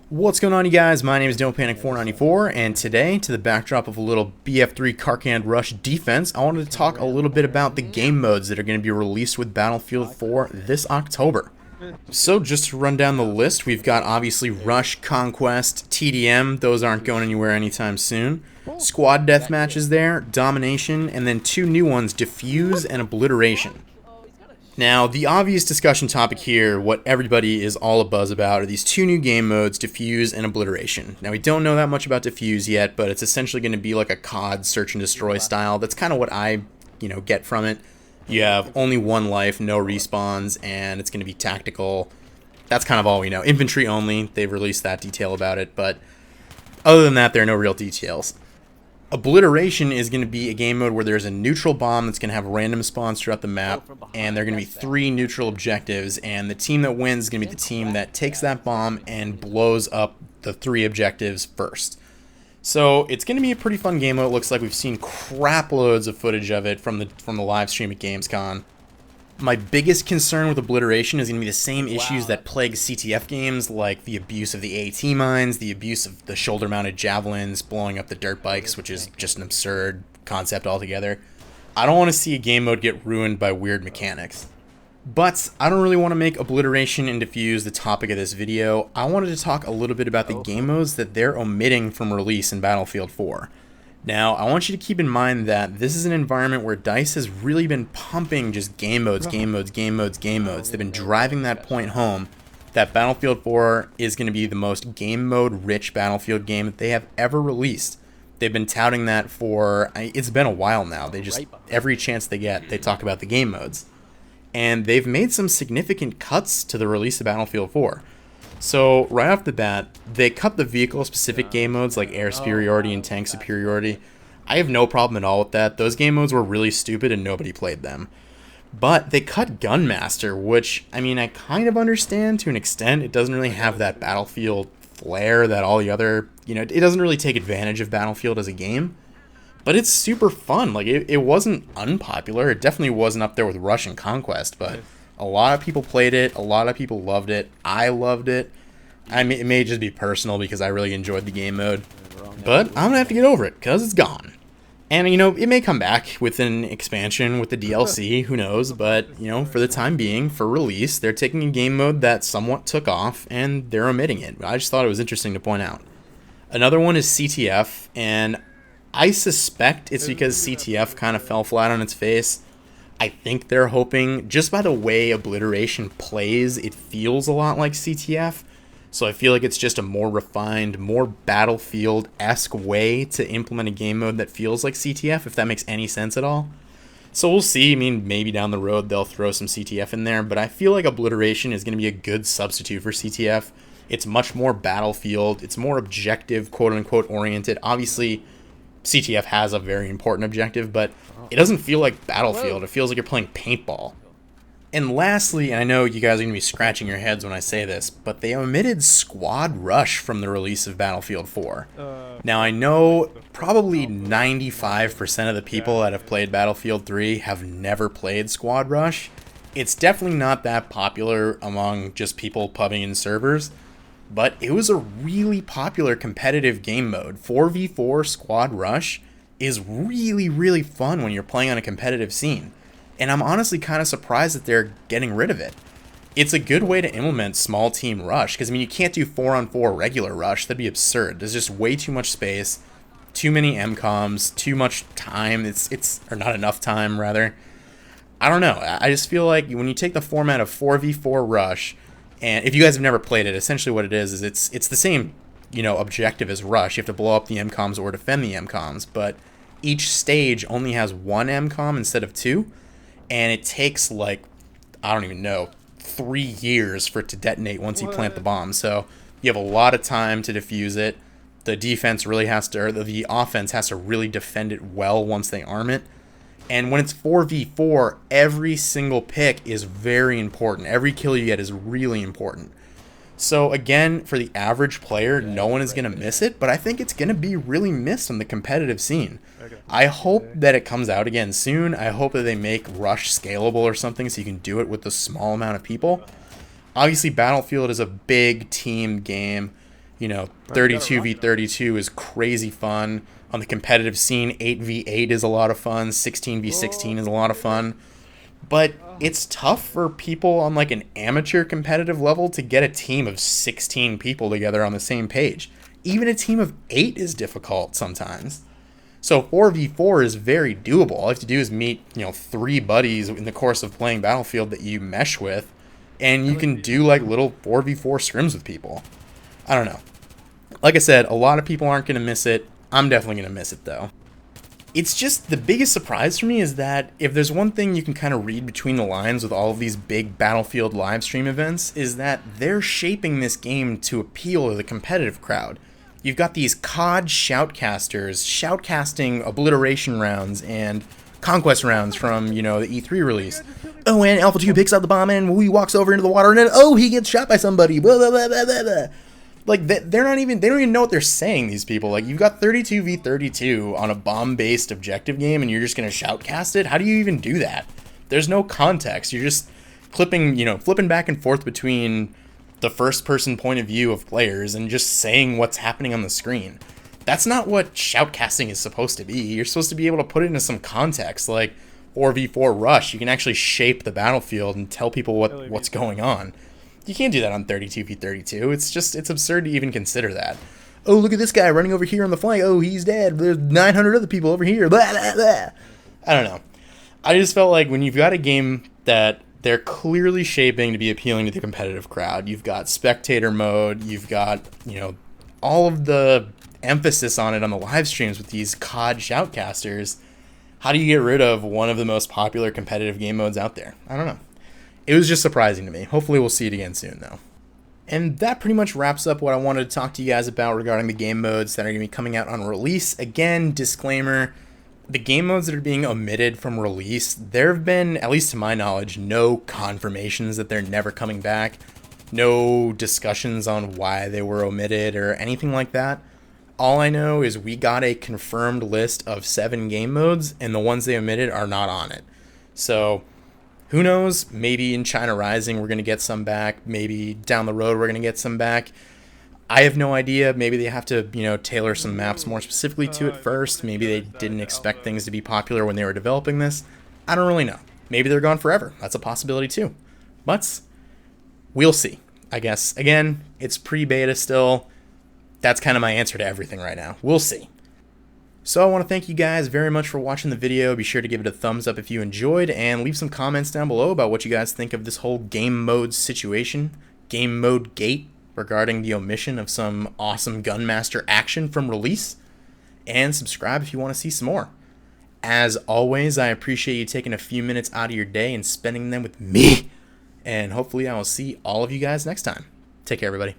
What's going on, you guys? My name is Don't Panic 494, and today, to the backdrop of a little BF3 Karkand Rush defense, I wanted to talk a little bit about the game modes that are going to be released with Battlefield 4 this October. So, just to run down the list, we've got obviously Rush, Conquest, TDM, those aren't going anywhere anytime soon. Squad deathmatch is there, Domination, and then two new ones, Diffuse and Obliteration. Now, the obvious discussion topic here, what everybody is all abuzz about, are these two new game modes, Diffuse and Obliteration. Now, we don't know that much about Diffuse yet, but it's essentially going to be like a COD search and destroy style. That's kind of what I, get from it. You have only one life, no respawns, and it's going to be tactical. That's kind of all we know. Infantry only. They've released that detail about it, but other than that, there are no real details. Obliteration is going to be a game mode where there's a neutral bomb that's going to have random spawns throughout the map, and there are going to be three neutral objectives, and the team that wins is going to be the team that takes that bomb and blows up the three objectives first. So it's going to be a pretty fun game mode. It looks like we've seen crap loads of footage of it from the live stream at Gamescom. My biggest concern with Obliteration is going to be the same issues that plague CTF games, like the abuse of the AT mines, the abuse of the shoulder-mounted javelins, blowing up the dirt bikes, which is just an absurd concept altogether. I don't want to see a game mode get ruined by weird mechanics. But I don't really want to make Obliteration and Diffuse the topic of this video. I wanted to talk a little bit about the game modes that they're omitting from release in Battlefield 4. Now, I want you to keep in mind that this is an environment where DICE has really been pumping just game modes, game modes, game modes, game modes. They've been driving that point home that Battlefield 4 is going to be the most game mode rich Battlefield game that they have ever released. They've been touting that for, it's been a while now. They just, every chance they get, they talk about the game modes. And they've made some significant cuts to the release of Battlefield 4. So, right off the bat, they cut the vehicle-specific game modes like air superiority and tank superiority. I have no problem at all with that. Those game modes were really stupid and nobody played them. But they cut Gunmaster, which, I kind of understand to an extent. It doesn't really have that Battlefield flair that all the other, it doesn't really take advantage of Battlefield as a game. But it's super fun. Like, it wasn't unpopular. It definitely wasn't up there with Rush and Conquest, but a lot of people played it. A lot of people loved it. I loved it. It may just be personal because I really enjoyed the game mode. But I'm going to have to get over it because it's gone. And, it may come back with an expansion with the DLC. Who knows? But, for the time being, for release, they're taking a game mode that somewhat took off and they're omitting it. I just thought it was interesting to point out. Another one is CTF, and I suspect it's because CTF kind of fell flat on its face. I think they're hoping, just by the way Obliteration plays, it feels a lot like CTF. So I feel like it's just a more refined, more Battlefield-esque way to implement a game mode that feels like CTF, if that makes any sense at all. So we'll see. Maybe down the road they'll throw some CTF in there, but I feel like Obliteration is going to be a good substitute for CTF. It's much more Battlefield. It's more objective, quote-unquote, oriented. Obviously, CTF has a very important objective, but it doesn't feel like Battlefield. It feels like you're playing paintball. And lastly, and I know you guys are going to be scratching your heads when I say this, but they omitted Squad Rush from the release of Battlefield 4. Now, I know probably 95% of the people that have played Battlefield 3 have never played Squad Rush. It's definitely not that popular among just people pubbing in servers, but it was a really popular competitive game mode. 4v4 Squad Rush is really, really fun when you're playing on a competitive scene. And I'm honestly kind of surprised that they're getting rid of it. It's a good way to implement small team rush, because you can't do 4-on-4 regular rush. That'd be absurd. There's just way too much space, too many MCOMs, too much time. Or not enough time, rather. I don't know. I just feel like when you take the format of 4v4 rush, and if you guys have never played it, essentially what it is it's the same, objective as rush. You have to blow up the MCOMs or defend the MCOMs, but each stage only has one MCOM instead of two, and it takes, I don't even know, 3 years for it to detonate once you plant the bomb. So you have a lot of time to defuse it. The defense really has to, or the offense has to really defend it well once they arm it. And when it's 4v4, every single pick is very important. Every kill you get is really important. So again, for the average player, no one is going to miss it, but I think it's going to be really missed on the competitive scene. I hope that it comes out again soon. I hope that they make Rush scalable or something so you can do it with a small amount of people. Obviously, Battlefield is a big team game, You know, 32v32 is crazy fun. On the competitive scene, 8v8 is a lot of fun. 16v16 is a lot of fun. But it's tough for people on like an amateur competitive level to get a team of 16 people together on the same page. Even a team of 8 is difficult sometimes. So 4v4 is very doable. All you have to do is meet, 3 buddies in the course of playing Battlefield that you mesh with, and you can do like little 4v4 scrims with people. I don't know. Like I said, a lot of people aren't going to miss it. I'm definitely going to miss it though. It's just the biggest surprise for me is that if there's one thing you can kind of read between the lines with all of these big Battlefield live stream events is that they're shaping this game to appeal to the competitive crowd. You've got these COD shoutcasters shoutcasting obliteration rounds and conquest rounds from, the E3 release. Oh, and Alpha 2 picks up the bomb and he walks over into the water and then, oh, he gets shot by somebody. Blah, blah, blah, blah, blah. Like, they don't even know what they're saying, these people. Like, you've got 32v32 on a bomb-based objective game and you're just going to shoutcast it? How do you even do that? There's no context. You're just flipping back and forth between the first-person point of view of players and just saying what's happening on the screen. That's not what shoutcasting is supposed to be. You're supposed to be able to put it into some context, like 4v4 Rush. You can actually shape the battlefield and tell people what's going on. You can't do that on 32v32. It's absurd to even consider that. Oh, look at this guy running over here on the flank. Oh, he's dead. There's 900 other people over here. Blah, blah, blah. I don't know. I just felt like when you've got a game that they're clearly shaping to be appealing to the competitive crowd, you've got spectator mode, you've got, all of the emphasis on it on the live streams with these COD shoutcasters, how do you get rid of one of the most popular competitive game modes out there? I don't know. It was just surprising to me. Hopefully we'll see it again soon, though. And that pretty much wraps up what I wanted to talk to you guys about regarding the game modes that are going to be coming out on release. Again, disclaimer, the game modes that are being omitted from release, there have been, at least to my knowledge, no confirmations that they're never coming back. No discussions on why they were omitted or anything like that. All I know is we got a confirmed list of 7 game modes, and the ones they omitted are not on it. So who knows? Maybe in China Rising we're going to get some back. Maybe down the road we're going to get some back. I have no idea. Maybe they have to, tailor some maps more specifically to it first. Maybe they didn't expect things to be popular when they were developing this. I don't really know. Maybe they're gone forever. That's a possibility too. But we'll see. I guess, again, it's pre-beta still. That's kind of my answer to everything right now. We'll see. So I want to thank you guys very much for watching the video. Be sure to give it a thumbs up if you enjoyed, and leave some comments down below about what you guys think of this whole game mode situation, game mode gate, regarding the omission of some awesome Gunmaster action from release. And subscribe if you want to see some more. As always, I appreciate you taking a few minutes out of your day and spending them with me. And hopefully I will see all of you guys next time. Take care, everybody.